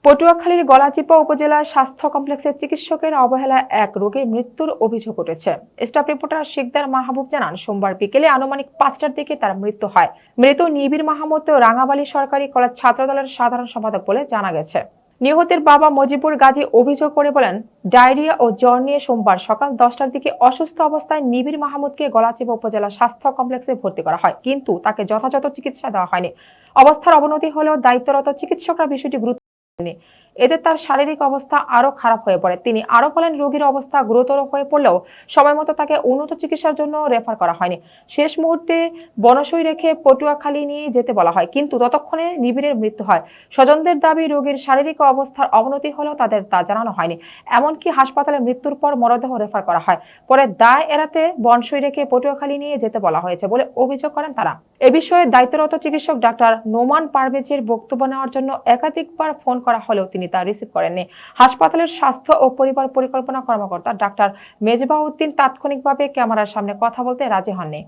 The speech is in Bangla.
পটুয়াখালীর গলাচিপা উপজেলার স্বাস্থ্য কমপ্লেক্সের চিকিৎসকের অবহেলায় এক রোগীর মৃত্যুর অভিযোগ উঠেছে। স্টাফ রিপোর্টার শিকদার মাহবুব জানান, সোমবার বিকেলে আনুমানিক 5টার দিকে তার মৃত্যু হয়। মৃত নিবিড় মাহমুদ রাঙাবালী সরকারি কলেজ ছাত্রদলের সাধারণ সম্পাদক বলে জানা গেছে। নিহতের বাবা মজিবুর গাজী অভিযোগ করে বলেন, ডায়রিয়া ও জ্বর নিয়ে সোমবার সকাল 10টার দিকে অসুস্থ অবস্থায় নিবিড় মাহমুদকে গলাচিপা উপজেলা স্বাস্থ্য কমপ্লেক্সে ভর্তি করা হয়, কিন্তু তাকে যথাযথ চিকিৎসা দেওয়া হয়নি। অবস্থার অবনতি হলেও দায়িত্বরত চিকিৎসকরা বিষয়টি গুরুত্ব দেননি। এতে তার শারীরিক অবস্থা আরো খারাপ হয়ে পড়ে। তিনি আরো বলেন, রোগীর অবস্থা গুরুতর হয়ে পড়লেও সময়মতো তাকে উন্নত চিকিৎসার জন্য রেফার করা হয়নি। শেষ মুহূর্তে বনসই রেখে পটুয়াখালী নিয়ে যেতে বলা হয়, কিন্তু ততক্ষণে নিবিড়ের মৃত্যু হয়। স্বজনদের দাবি, রোগীর শারীরিক অবস্থার অবনতি হলেও তাদের তা জানানো হয়নি। এমনকি হাসপাতালে মৃত্যুর পর মরদেহ রেফার করা হয়। পরে দায় এড়াতে বনসই রেখে পটুয়াখালী নিয়ে যেতে বলা হয়েছে বলে অভিযোগ করেন তারা। এ বিষয়ে দায়িত্বরত চিকিৎসক ডাক্তার নোমান পারভেজের বক্তব্য নেওয়ার জন্য একাধিকবার ফোন করা হলেও তিনি তা রিসিভ করেননি। হাসপাতালের স্বাস্থ্য ও পরিবার পরিকল্পনা কর্মকর্তা ডাক্তার মেজবাউদ্দিন তাৎক্ষণিকভাবে ক্যামেরার সামনে কথা বলতে রাজি হননি।